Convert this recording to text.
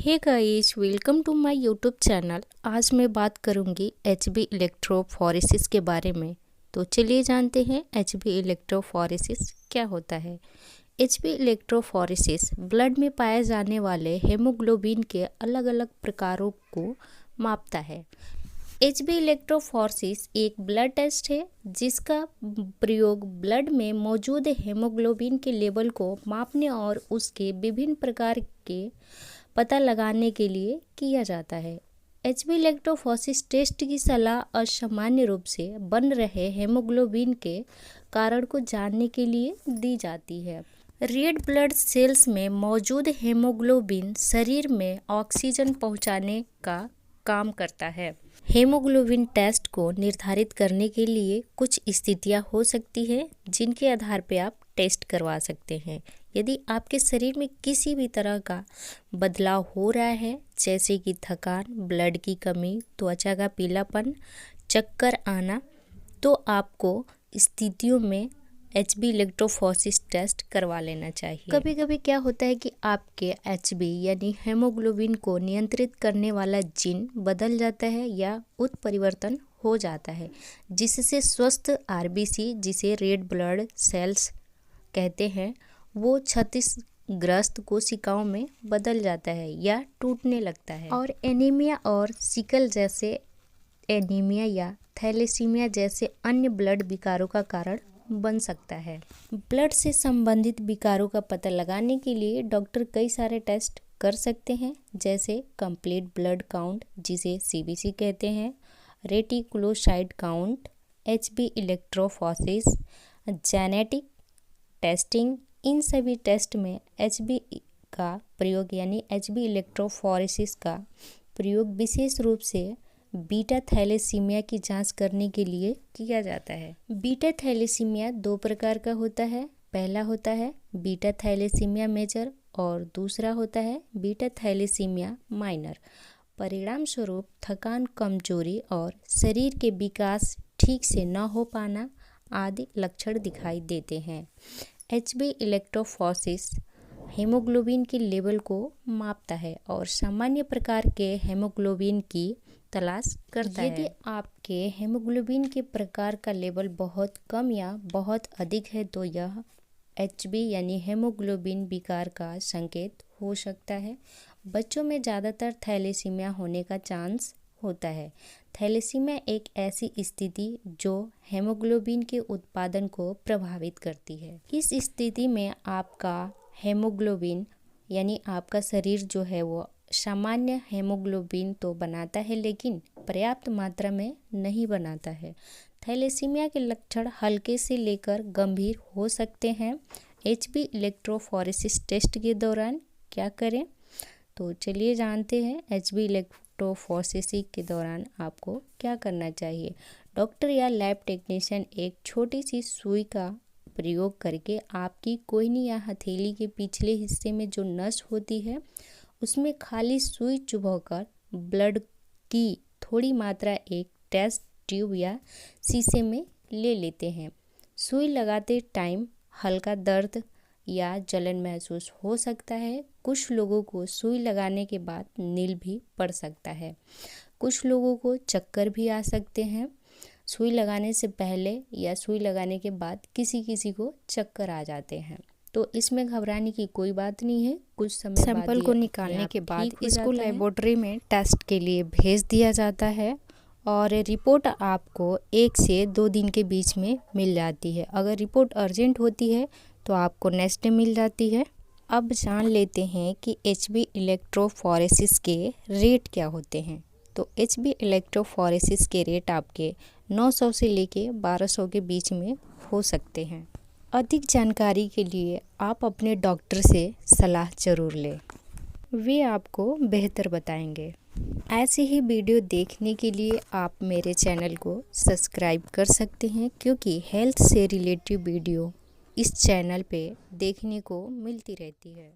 Hey guys, welcome to my YouTube channel. आज मैं बात करूंगी एचबी इलेक्ट्रोफोरेसिस के बारे में। तो चलिए जानते हैं एचबी इलेक्ट्रोफोरेसिस क्या होता है। एचबी इलेक्ट्रोफोरेसिस ब्लड में पाए जाने वाले हेमोग्लोबिन के अलग अलग प्रकारों को मापता है। एचबी इलेक्ट्रोफोरेसिस एक ब्लड टेस्ट है जिसका प्रयोग ब्लड में मौजूद हेमोग्लोबिन के लेवल को मापने और उसके विभिन्न प्रकार के पता लगाने के लिए किया जाता है। एचबी इलेक्ट्रोफोरेसिस टेस्ट की सलाह असामान्य रूप से बन रहे हेमोग्लोबिन के कारण को जानने के लिए दी जाती है। रेड ब्लड सेल्स में मौजूद हेमोग्लोबिन शरीर में ऑक्सीजन पहुंचाने का काम करता है। हेमोग्लोबिन टेस्ट को निर्धारित करने के लिए कुछ स्थितियां हो सकती हैं जिनके आधार पर आप टेस्ट करवा सकते हैं। यदि आपके शरीर में किसी भी तरह का बदलाव हो रहा है, जैसे कि थकान, ब्लड की कमी, त्वचा का पीलापन, चक्कर आना, तो आपको स्थितियों में एचबी इलेक्ट्रोफोरेसिस टेस्ट करवा लेना चाहिए। कभी कभी क्या होता है कि आपके एचबी यानी हेमोग्लोबिन को नियंत्रित करने वाला जीन बदल जाता है या उत्परिवर्तन हो जाता है, जिससे स्वस्थ आरबीसी, जिसे रेड ब्लड सेल्स कहते हैं, वो क्षतिग्रस्त कोशिकाओं में बदल जाता है या टूटने लगता है और एनीमिया और सिकल जैसे एनीमिया या थैलेसीमिया जैसे अन्य ब्लड विकारों का कारण बन सकता है। ब्लड से संबंधित विकारों का पता लगाने के लिए डॉक्टर कई सारे टेस्ट कर सकते हैं, जैसे कंप्लीट ब्लड काउंट, जिसे सीबीसी कहते हैं, reticulocyte count, Hb electrophoresis, genetic testing. इन सभी टेस्ट में एचबी का प्रयोग यानी एचबी इलेक्ट्रोफोरेसिस का प्रयोग विशेष रूप से बीटा थैलेसीमिया की जांच करने के लिए किया जाता है। बीटा थैलेसीमिया दो प्रकार का होता है। पहला होता है बीटा थैलेसीमिया मेजर और दूसरा होता है बीटा थैलेसीमिया माइनर। परिणाम स्वरूप थकान, कमजोरी और शरीर के विकास ठीक से न हो पाना आदि लक्षण दिखाई देते हैं। एचबी इलेक्ट्रोफोरेसिस हेमोग्लोबिन के लेवल को मापता है और सामान्य प्रकार के हेमोग्लोबिन की तलाश करता है। यदि आपके हेमोग्लोबिन के प्रकार का लेवल बहुत कम या बहुत अधिक है तो यह एचबी यानी हेमोग्लोबिन विकार का संकेत हो सकता है। बच्चों में ज़्यादातर थैलेसीमिया होने का चांस होता है। थैलेसीमिया एक ऐसी स्थिति जो हेमोग्लोबिन के उत्पादन को प्रभावित करती है। इस स्थिति में आपका हेमोग्लोबिन यानी आपका शरीर जो है वो सामान्य हेमोग्लोबिन तो बनाता है, लेकिन पर्याप्त मात्रा में नहीं बनाता है। थैलेसीमिया के लक्षण हल्के से लेकर गंभीर हो सकते हैं। एचबी इलेक्ट्रोफोरेसिस टेस्ट के दौरान क्या करें, तो चलिए जानते हैं एचबी इलेक्ट्रोफोरेसिस के दौरान आपको क्या करना चाहिए। डॉक्टर या लैब टेक्नीशियन एक छोटी सी सुई का प्रयोग करके आपकी कोहनी या हथेली के पिछले हिस्से में जो नस होती है उसमें खाली सुई चुभोकर ब्लड की थोड़ी मात्रा एक टेस्ट ट्यूब या शीशे में ले लेते हैं। सुई लगाते टाइम हल्का दर्द या जलन महसूस हो सकता है। कुछ लोगों को सुई लगाने के बाद नील भी पड़ सकता है। कुछ लोगों को चक्कर भी आ सकते हैं। सुई लगाने से पहले या सुई लगाने के बाद किसी को चक्कर आ जाते हैं, तो इसमें घबराने की कोई बात नहीं है। कुछ समय सैंपल को निकालने के बाद इसको लेबोरेटरी में टेस्ट के लिए भेज दिया जाता है और रिपोर्ट आपको 1 से 2 दिन के बीच में मिल जाती है। अगर रिपोर्ट अर्जेंट होती है तो आपको नेक्स्ट डे मिल जाती है। अब जान लेते हैं कि एचबी इलेक्ट्रोफोरेसिस के रेट क्या होते हैं। तो एचबी इलेक्ट्रोफोरेसिस के रेट आपके 900 से लेके 1200 के बीच में हो सकते हैं। अधिक जानकारी के लिए आप अपने डॉक्टर से सलाह जरूर लें, वे आपको बेहतर बताएंगे। ऐसे ही वीडियो देखने के लिए आप मेरे चैनल को सब्सक्राइब कर सकते हैं, क्योंकि हेल्थ से रिलेटेड वीडियो इस चैनल पे देखने को मिलती रहती है।